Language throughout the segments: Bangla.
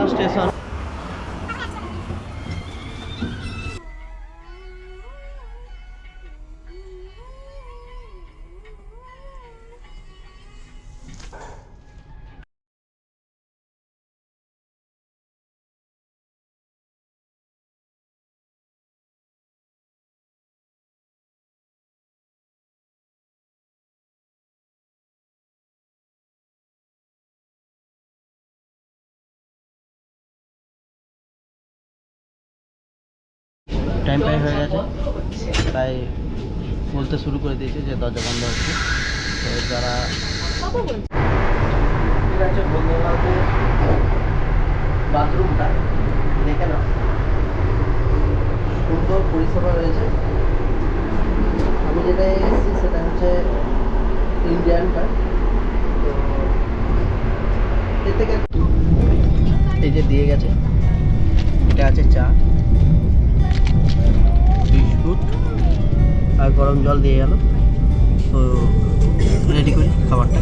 হাওড়া স্টেশন। টাইম প্রায় হয়ে গেছে, তাই বলতে শুরু করে দিয়েছে যে দরজা বন্ধ হচ্ছে। তো যারা বাথরুমটা দেখে নাও, সুন্দর পরিষেবা রয়েছে। আমি যেটা এসেছি সেটা হচ্ছে ইন্ডিয়ানটা। তো এর থেকে এই যে দিয়ে গেছে, এটা আছে চা, বিস্কুট আর গরম জল দিয়ে গেল। তো রেডি করি খাবারটা।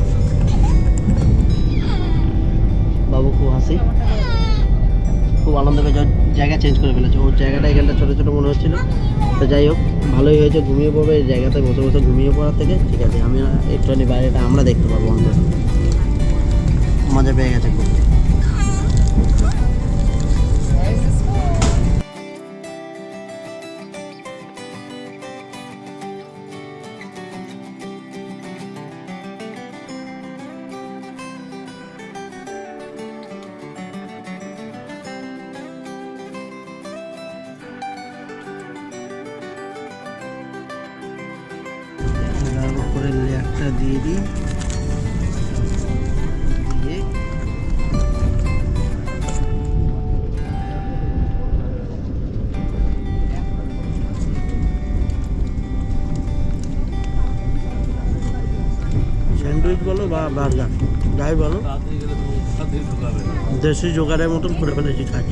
বাবু খুব হাসি, খুব আনন্দ পেয়েছে, জায়গা চেঞ্জ করে ফেলেছে। ওর জায়গাটা এখানটা ছোটো ছোটো মনে হচ্ছিলো। তো যাই হোক, ভালোই হয়েছে, ঘুমিয়ে পড়বে এই জায়গাতে বসে বসে ঘুমিয়ে পড়ার থেকে। ঠিক আছে, আমি একটুখানি বাইরেটা আমরা দেখতে পাবো, অন্তত মজা পেয়ে গেছে খুব। উপরে লেয়ারটা দিয়ে দিই, দিয়ে স্যান্ডউইচ বলো বা বার্গার যাই বলো, দেশি জোগাড়ের মতন করে ফেলেছি কাজ।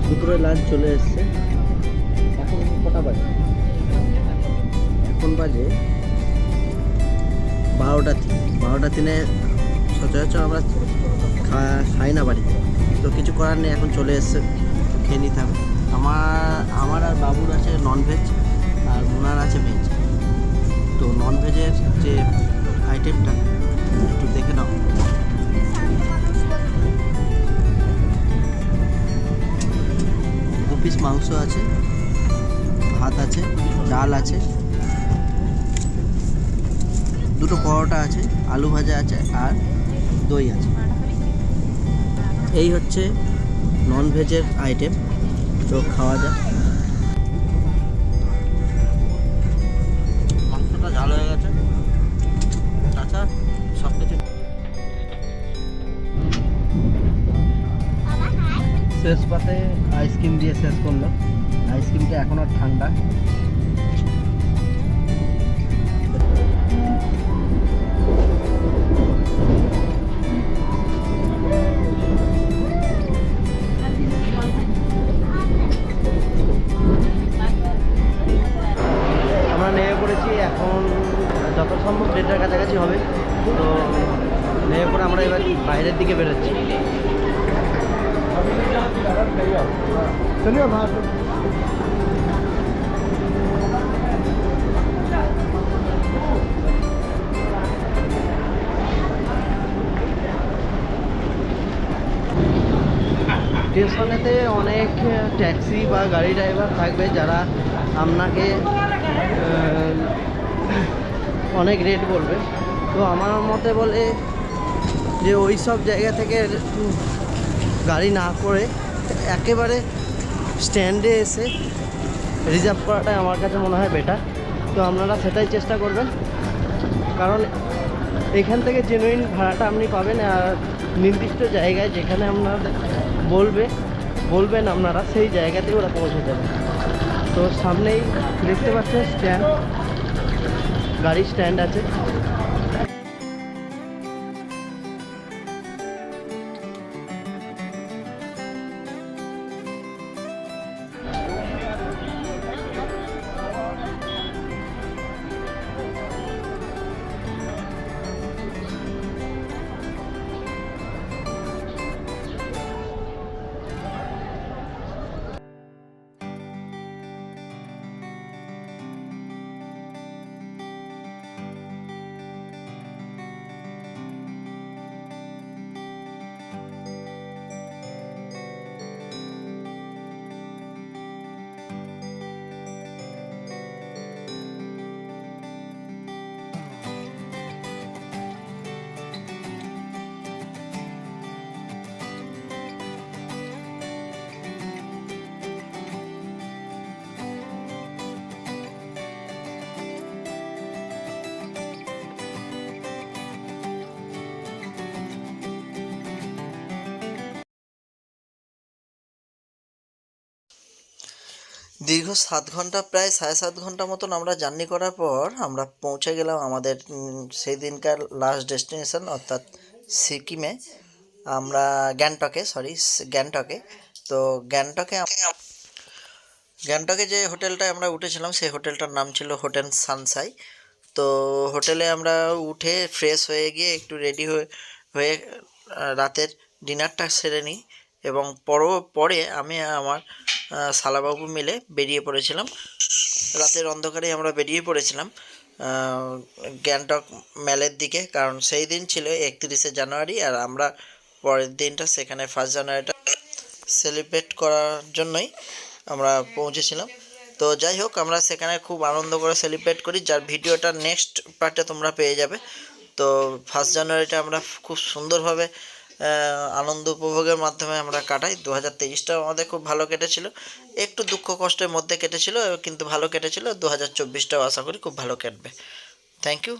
দুপুরে লাঞ্চ চলে এসছে। এখন কটা বাজে? এখন বাজে 12:03। সচরাচর আমরা খাই না বাড়িতে, তো কিছু করার নেই, এখন চলে এসছে, খেয়ে নিতে হবে। আমার আর বাবুর আছে ননভেজ, আর মোনার আছে ভেজ। তো ননভেজের যে আইটেমটা একটু দেখে নাও। পিস মাংস আছে, ভাত আছে, ডাল আছে, দুটো পরোটা আছে, আলু ভাজা আছে আর দই আছে। এই হচ্ছে ননভেজের আইটেম। তো খাওয়া যাক। মাংসটা ঝাল হয়ে গেছে, তাছাড়া সব কিছু। শেষ পাতে আইসক্রিম দিয়ে শেষ করলো। আইসক্রিমটা এখনো ঠান্ডা। আমরা নেমে পড়েছি, এখন যত সম্ভব 1:30টার কাছাকাছি হবে। তো নেমে পড়ে আমরা এবার বাইরের দিকে বেরোচ্ছি। चलिए बाहर স্টেশনেতে অনেক ট্যাক্সি বা গাড়ি ড্রাইভার থাকবে যারা আপনাকে অনেক রেট বলবে। তো আমার মতে বলে যে ওই সব জায়গা থেকে গাড়ি না করে একেবারে স্ট্যান্ডে এসে রিজার্ভ করাটাই আমার কাছে মনে হয় বেটার। তো আপনারা সেটাই চেষ্টা করবেন, কারণ এখান থেকে জেনুইন ভাড়াটা আপনি পাবেন। আর নির্দিষ্ট জায়গায় যেখানে আপনাদের বলবেন আপনারা, সেই জায়গাতেই ওরা পৌঁছে যাবে। তো সামনেই দেখতে পাচ্ছেন স্ট্যান্ড, গাড়ি স্ট্যান্ড আছে। দীর্ঘ 7 ঘন্টা, প্রায় 7.5 ঘন্টা মতন আমরা জার্নি করার পর আমরা পৌঁছে গেলাম আমাদের সেই দিনকার লাস্ট ডেস্টিনেশন, অর্থাৎ সিকিমে। আমরা গ্যাংটকে। তো গ্যাংটকে গ্যাংটকে যে হোটেলটায় আমরা উঠেছিলাম সেই হোটেলটার নাম ছিল হোটেল সানসাই। তো হোটেলে আমরা উঠে ফ্রেশ হয়ে গিয়ে একটু রেডি হয়ে রাতের ডিনারটা সেরে নিই, এবং পরে আমি আমার শালাবাবু মিলে বেরিয়ে পড়েছিলাম। রাতের অন্ধকারে আমরা বেরিয়ে পড়েছিলাম গ্যাংটক মেলের দিকে, কারণ সেই দিন ছিল 31শে জানুয়ারি, আর আমরা পরের দিনটা সেখানে 1 জানুয়ারিটা সেলিব্রেট করার জন্যই আমরা পৌঁছেছিলাম। তো যাই হোক, আমরা সেখানে খুব আনন্দ করে সেলিব্রেট করি, যার ভিডিওটা নেক্সট পার্টে তোমরা পেয়ে যাবে। তো 1 জানুয়ারিটা আমরা খুব সুন্দরভাবে আনন্দ উপভোগের মাধ্যমে আমরা কাটাই। 2023টাও আমাদের খুব ভালো কেটেছিল, একটু দুঃখ কষ্টের মধ্যে কেটেছিল কিন্তু ভালো কেটেছিল। 2024টাও আশা করি খুব ভালো কাটবে। Thank you.